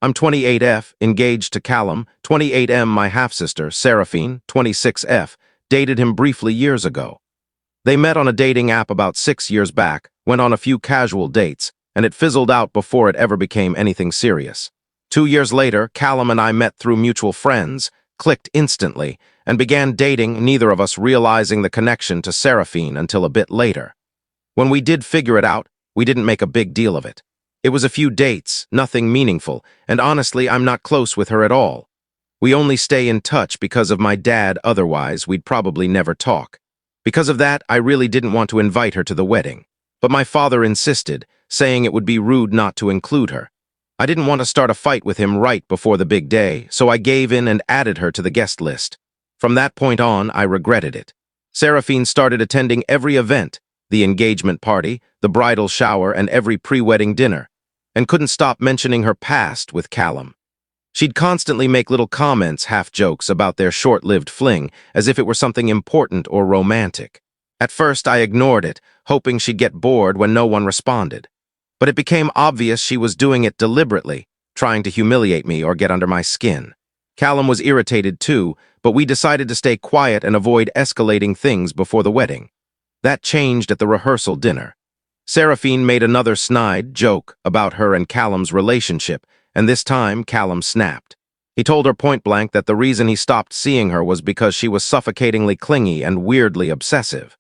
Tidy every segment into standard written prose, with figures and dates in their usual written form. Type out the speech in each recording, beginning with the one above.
I'm 28F, engaged to Callum. 28M, my half-sister, Seraphine, 26F, dated him briefly years ago. They met on a dating app about 6 years back, went on a few casual dates, and it fizzled out before it ever became anything serious. 2 years later, Callum and I met through mutual friends, clicked instantly, and began dating, neither of us realizing the connection to Seraphine until a bit later. When we did figure it out, we didn't make a big deal of it. It was a few dates, nothing meaningful, and honestly, I'm not close with her at all. We only stay in touch because of my dad, otherwise we'd probably never talk. Because of that, I really didn't want to invite her to the wedding. But my father insisted, saying it would be rude not to include her. I didn't want to start a fight with him right before the big day, so I gave in and added her to the guest list. From that point on, I regretted it. Seraphine started attending every event, the engagement party, the bridal shower, and every pre-wedding dinner, and couldn't stop mentioning her past with Callum. She'd constantly make little comments, half-jokes, about their short-lived fling, as if it were something important or romantic. At first, I ignored it, hoping she'd get bored when no one responded. But it became obvious she was doing it deliberately, trying to humiliate me or get under my skin. Callum was irritated too, but we decided to stay quiet and avoid escalating things before the wedding. That changed at the rehearsal dinner. Seraphine made another snide joke about her and Callum's relationship, and this time Callum snapped. He told her point-blank that the reason he stopped seeing her was because she was suffocatingly clingy and weirdly obsessive.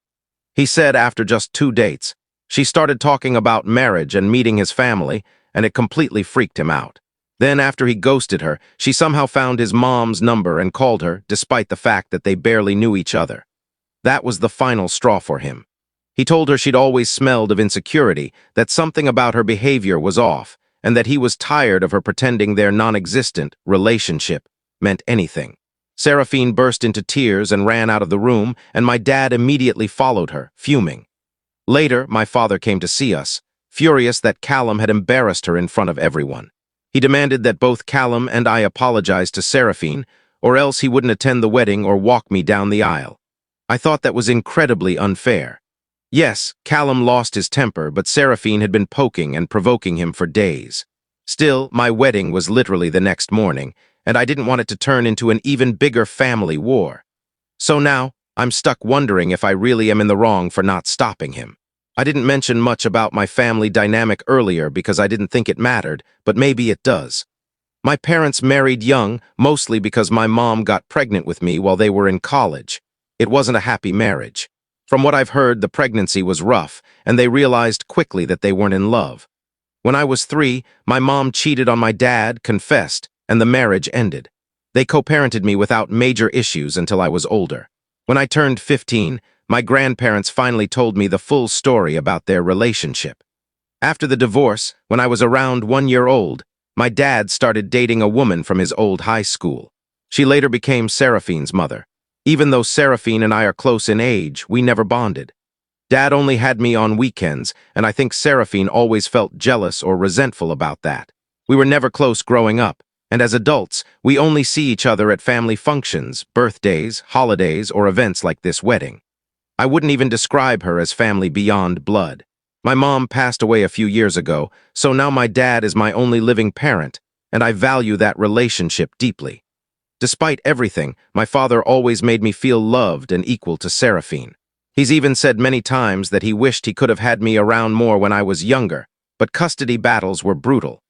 He said after just 2 dates, she started talking about marriage and meeting his family, and it completely freaked him out. Then, after he ghosted her, she somehow found his mom's number and called her, despite the fact that they barely knew each other. That was the final straw for him. He told her she'd always smelled of insecurity, that something about her behavior was off, and that he was tired of her pretending their non-existent relationship meant anything. Seraphine burst into tears and ran out of the room, and my dad immediately followed her, fuming. Later, my father came to see us, furious that Callum had embarrassed her in front of everyone. He demanded that both Callum and I apologize to Seraphine, or else he wouldn't attend the wedding or walk me down the aisle. I thought that was incredibly unfair. Yes, Callum lost his temper, but Seraphine had been poking and provoking him for days. Still, my wedding was literally the next morning, and I didn't want it to turn into an even bigger family war. So now, I'm stuck wondering if I really am in the wrong for not stopping him. I didn't mention much about my family dynamic earlier because I didn't think it mattered, but maybe it does. My parents married young, mostly because my mom got pregnant with me while they were in college. It wasn't a happy marriage. From what I've heard, the pregnancy was rough, and they realized quickly that they weren't in love. When I was 3, my mom cheated on my dad, confessed, and the marriage ended. They co-parented me without major issues until I was older. When I turned 15, my grandparents finally told me the full story about their relationship. After the divorce, when I was around 1 year old, my dad started dating a woman from his old high school. She later became Seraphine's mother. Even though Seraphine and I are close in age, we never bonded. Dad only had me on weekends, and I think Seraphine always felt jealous or resentful about that. We were never close growing up, and as adults, we only see each other at family functions, birthdays, holidays, or events like this wedding. I wouldn't even describe her as family beyond blood. My mom passed away a few years ago, so now my dad is my only living parent, and I value that relationship deeply. Despite everything, my father always made me feel loved and equal to Seraphine. He's even said many times that he wished he could have had me around more when I was younger, but custody battles were brutal.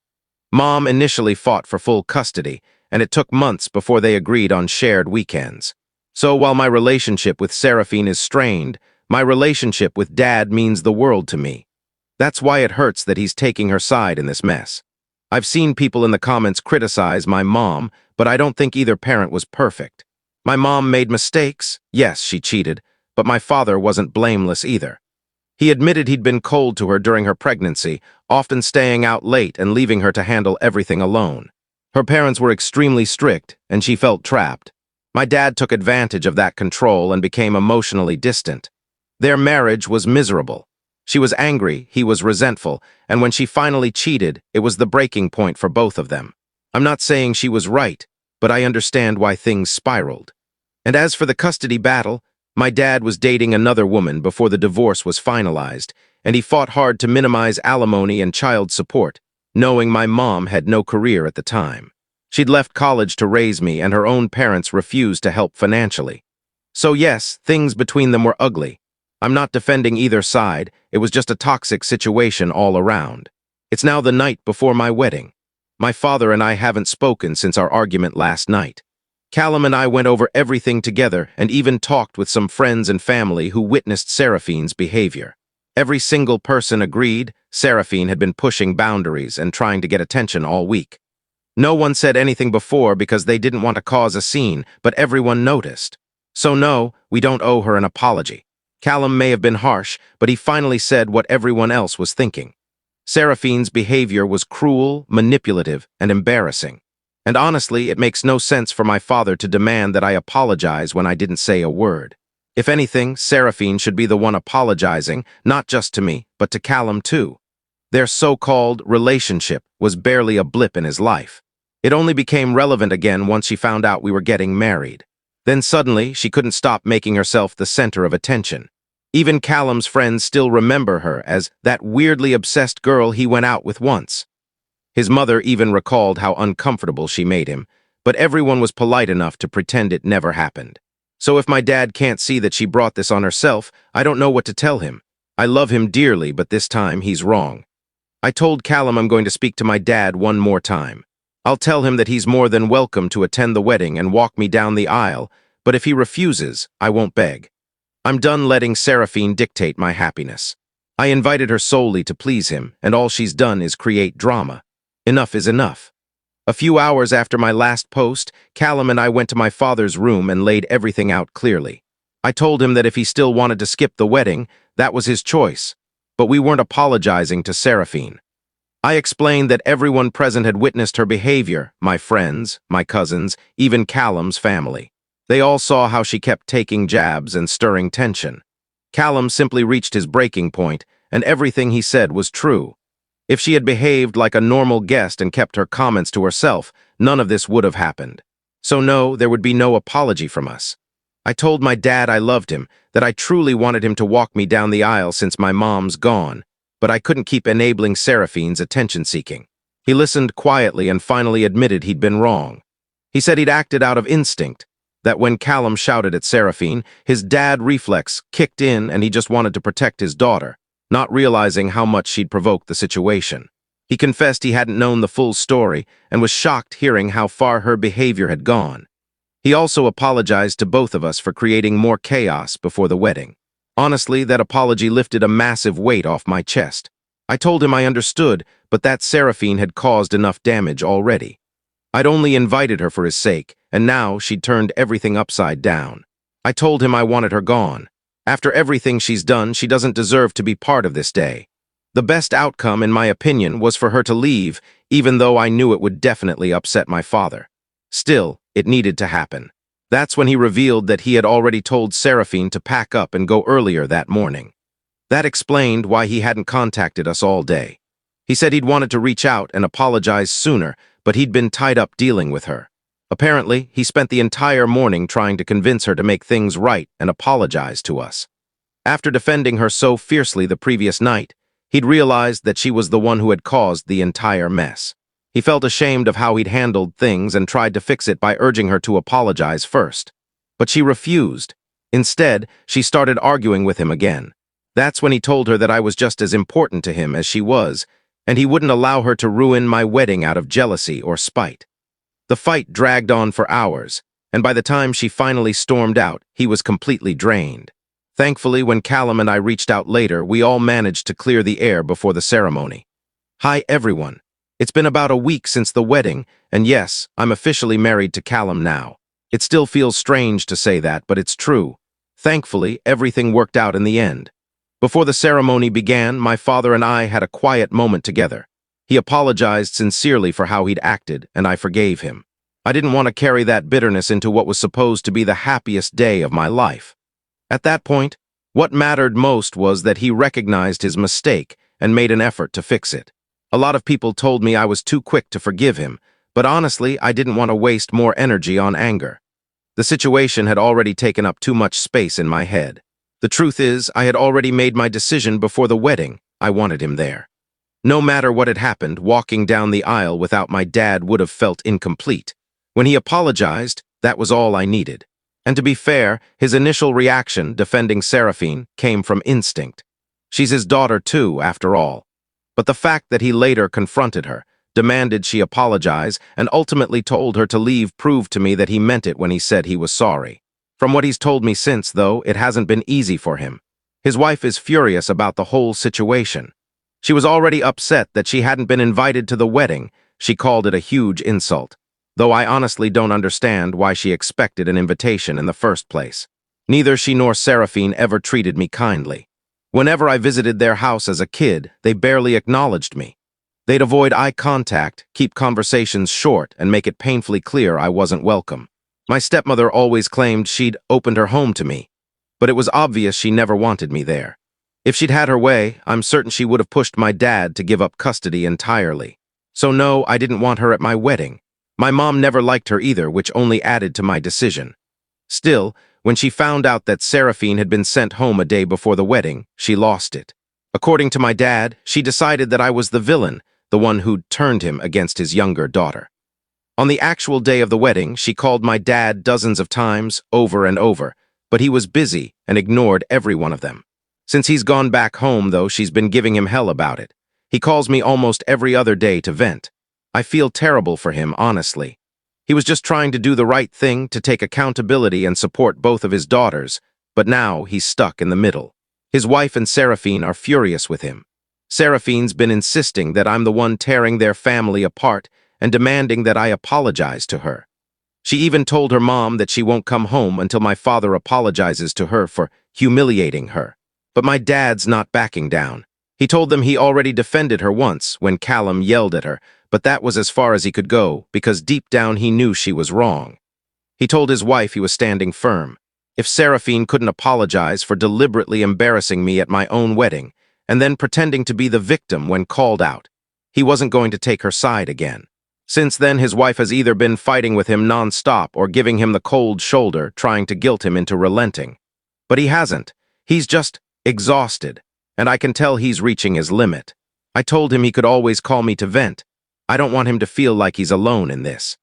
Mom initially fought for full custody, and it took months before they agreed on shared weekends. So while my relationship with Seraphine is strained, my relationship with Dad means the world to me. That's why it hurts that he's taking her side in this mess. I've seen people in the comments criticize my mom, but I don't think either parent was perfect. My mom made mistakes. Yes, she cheated, but my father wasn't blameless either. He admitted he'd been cold to her during her pregnancy, often staying out late and leaving her to handle everything alone. Her parents were extremely strict, and she felt trapped. My dad took advantage of that control and became emotionally distant. Their marriage was miserable. She was angry, he was resentful, and when she finally cheated, it was the breaking point for both of them. I'm not saying she was right, but I understand why things spiraled. And as for the custody battle, my dad was dating another woman before the divorce was finalized, and he fought hard to minimize alimony and child support. knowing my mom had no career at the time. She'd left college to raise me, and her own parents refused to help financially. So yes, things between them were ugly. I'm not defending either side, it was just a toxic situation all around. It's now the night before my wedding. My father and I haven't spoken since our argument last night. Callum and I went over everything together and even talked with some friends and family who witnessed Seraphine's behavior. Every single person agreed Seraphine had been pushing boundaries and trying to get attention all week. No one said anything before because they didn't want to cause a scene, but everyone noticed. So no, we don't owe her an apology. Callum may have been harsh, but he finally said what everyone else was thinking. Seraphine's behavior was cruel, manipulative, and embarrassing. And honestly, it makes no sense for my father to demand that I apologize when I didn't say a word. If anything, Seraphine should be the one apologizing, not just to me, but to Callum too. Their so-called relationship was barely a blip in his life. It only became relevant again once she found out we were getting married. Then suddenly, she couldn't stop making herself the center of attention. Even Callum's friends still remember her as that weirdly obsessed girl he went out with once. His mother even recalled how uncomfortable she made him, but everyone was polite enough to pretend it never happened. So if my dad can't see that she brought this on herself, I don't know what to tell him. I love him dearly, but this time he's wrong. I told Callum I'm going to speak to my dad one more time. I'll tell him that he's more than welcome to attend the wedding and walk me down the aisle, but if he refuses, I won't beg. I'm done letting Seraphine dictate my happiness. I invited her solely to please him, and all she's done is create drama. Enough is enough. A few hours after my last post, Callum and I went to my father's room and laid everything out clearly. I told him that if he still wanted to skip the wedding, that was his choice, but we weren't apologizing to Seraphine. I explained that everyone present had witnessed her behavior, my friends, my cousins, even Callum's family. They all saw how she kept taking jabs and stirring tension. Callum simply reached his breaking point, and everything he said was true. If she had behaved like a normal guest and kept her comments to herself, none of this would have happened. So no, there would be no apology from us. I told my dad I loved him, that I truly wanted him to walk me down the aisle since my mom's gone, but I couldn't keep enabling Seraphine's attention-seeking. He listened quietly and finally admitted he'd been wrong. He said he'd acted out of instinct, that when Callum shouted at Seraphine, his dad reflex kicked in and he just wanted to protect his daughter, not realizing how much she'd provoked the situation. He confessed he hadn't known the full story and was shocked hearing how far her behavior had gone. He also apologized to both of us for creating more chaos before the wedding. Honestly, that apology lifted a massive weight off my chest. I told him I understood, but that Seraphine had caused enough damage already. I'd only invited her for his sake, and now she'd turned everything upside down. I told him I wanted her gone. After everything she's done, she doesn't deserve to be part of this day. The best outcome, in my opinion, was for her to leave, even though I knew it would definitely upset my father. Still, it needed to happen. That's when he revealed that he had already told Seraphine to pack up and go earlier that morning. That explained why he hadn't contacted us all day. He said he'd wanted to reach out and apologize sooner, but he'd been tied up dealing with her. Apparently, he spent the entire morning trying to convince her to make things right and apologize to us. After defending her so fiercely the previous night, he'd realized that she was the one who had caused the entire mess. He felt ashamed of how he'd handled things and tried to fix it by urging her to apologize first. But she refused. Instead, she started arguing with him again. That's when he told her that I was just as important to him as she was, and he wouldn't allow her to ruin my wedding out of jealousy or spite. The fight dragged on for hours, and by the time she finally stormed out, he was completely drained. Thankfully, when Callum and I reached out later, we all managed to clear the air before the ceremony. Hi, everyone. It's been about a week since the wedding, and yes, I'm officially married to Callum now. It still feels strange to say that, but it's true. Thankfully, everything worked out in the end. Before the ceremony began, my father and I had a quiet moment together. He apologized sincerely for how he'd acted, and I forgave him. I didn't want to carry that bitterness into what was supposed to be the happiest day of my life. At that point, what mattered most was that he recognized his mistake and made an effort to fix it. A lot of people told me I was too quick to forgive him, but honestly, I didn't want to waste more energy on anger. The situation had already taken up too much space in my head. The truth is, I had already made my decision before the wedding. I wanted him there. No matter what had happened, walking down the aisle without my dad would have felt incomplete. When he apologized, that was all I needed. And to be fair, his initial reaction, defending Seraphine, came from instinct. She's his daughter too, after all. But the fact that he later confronted her, demanded she apologize, and ultimately told her to leave proved to me that he meant it when he said he was sorry. From what he's told me since, though, it hasn't been easy for him. His wife is furious about the whole situation. She was already upset that she hadn't been invited to the wedding. She called it a huge insult, though I honestly don't understand why she expected an invitation in the first place. Neither she nor Seraphine ever treated me kindly. Whenever I visited their house as a kid, they barely acknowledged me. They'd avoid eye contact, keep conversations short, and make it painfully clear I wasn't welcome. My stepmother always claimed she'd opened her home to me, but it was obvious she never wanted me there. If she'd had her way, I'm certain she would have pushed my dad to give up custody entirely. So no, I didn't want her at my wedding. My mom never liked her either, which only added to my decision. Still, when she found out that Seraphine had been sent home a day before the wedding, she lost it. According to my dad, she decided that I was the villain, the one who'd turned him against his younger daughter. On the actual day of the wedding, she called my dad dozens of times, over and over, but he was busy and ignored every one of them. Since he's gone back home, though, she's been giving him hell about it. He calls me almost every other day to vent. I feel terrible for him, honestly. He was just trying to do the right thing, to take accountability and support both of his daughters, but now he's stuck in the middle. His wife and Seraphine are furious with him. Seraphine's been insisting that I'm the one tearing their family apart and demanding that I apologize to her. She even told her mom that she won't come home until my father apologizes to her for humiliating her. But my dad's not backing down. He told them he already defended her once when Callum yelled at her, but that was as far as he could go because deep down he knew she was wrong. He told his wife he was standing firm. If Seraphine couldn't apologize for deliberately embarrassing me at my own wedding and then pretending to be the victim when called out, he wasn't going to take her side again. Since then, his wife has either been fighting with him non-stop or giving him the cold shoulder, trying to guilt him into relenting. But he hasn't. He's just exhausted, and I can tell he's reaching his limit. I told him he could always call me to vent. I don't want him to feel like he's alone in this.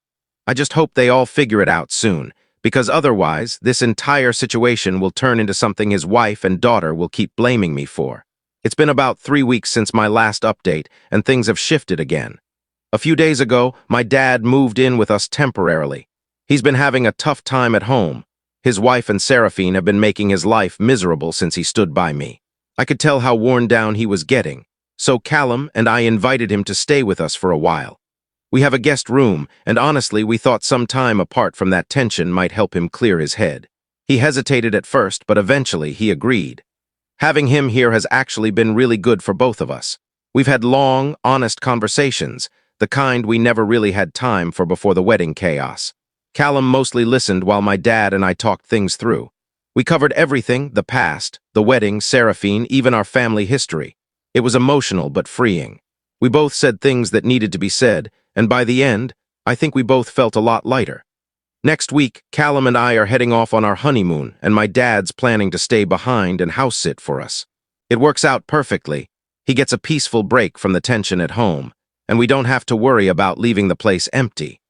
I just hope they all figure it out soon, because otherwise, this entire situation will turn into something his wife and daughter will keep blaming me for. It's been about 3 weeks since my last update, and things have shifted again. A few days ago, my dad moved in with us temporarily. He's been having a tough time at home. His wife and Seraphine have been making his life miserable since he stood by me. I could tell how worn down he was getting, so Callum and I invited him to stay with us for a while. We have a guest room, and honestly, we thought some time apart from that tension might help him clear his head. He hesitated at first, but eventually he agreed. Having him here has actually been really good for both of us. We've had long, honest conversations, the kind we never really had time for before the wedding chaos. Callum mostly listened while my dad and I talked things through. We covered everything, the past, the wedding, Seraphine, even our family history. It was emotional but freeing. We both said things that needed to be said, and by the end, I think we both felt a lot lighter. Next week, Callum and I are heading off on our honeymoon, and my dad's planning to stay behind and house sit for us. It works out perfectly. He gets a peaceful break from the tension at home, and we don't have to worry about leaving the place empty.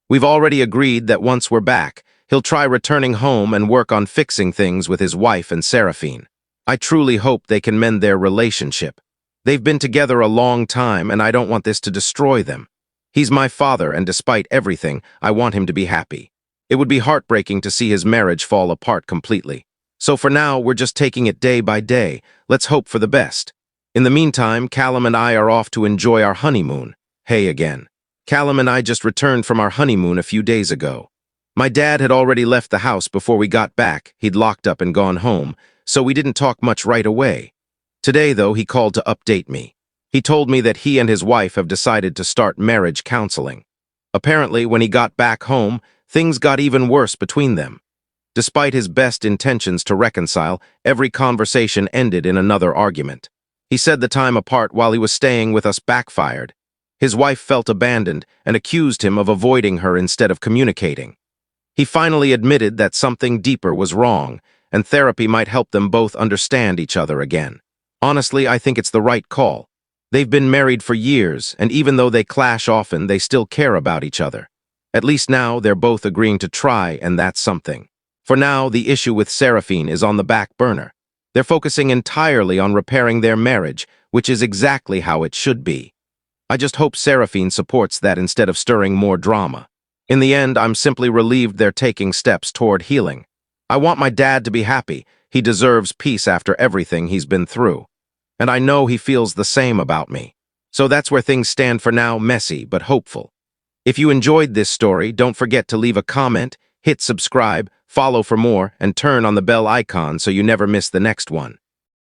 We've already agreed that once we're back, he'll try returning home and work on fixing things with his wife and Seraphine. I truly hope they can mend their relationship. They've been together a long time, and I don't want this to destroy them. He's my father, and despite everything, I want him to be happy. It would be heartbreaking to see his marriage fall apart completely. So for now, we're just taking it day by day. Let's hope for the best. In the meantime, Callum and I are off to enjoy our honeymoon. Hey again. Callum and I just returned from our honeymoon a few days ago. My dad had already left the house before we got back. He'd locked up and gone home, so we didn't talk much right away. Today, though, he called to update me. He told me that he and his wife have decided to start marriage counseling. Apparently, when he got back home, things got even worse between them. Despite his best intentions to reconcile, every conversation ended in another argument. He said the time apart while he was staying with us backfired. His wife felt abandoned and accused him of avoiding her instead of communicating. He finally admitted that something deeper was wrong, and therapy might help them both understand each other again. Honestly, I think it's the right call. They've been married for years, and even though they clash often, they still care about each other. At least now they're both agreeing to try, and that's something. For now, the issue with Seraphine is on the back burner. They're focusing entirely on repairing their marriage, which is exactly how it should be. I just hope Seraphine supports that instead of stirring more drama. In the end, I'm simply relieved they're taking steps toward healing. I want my dad to be happy. He deserves peace after everything he's been through. And I know he feels the same about me. So that's where things stand for now, messy but hopeful. If you enjoyed this story, don't forget to leave a comment, hit subscribe, follow for more, and turn on the bell icon so you never miss the next one.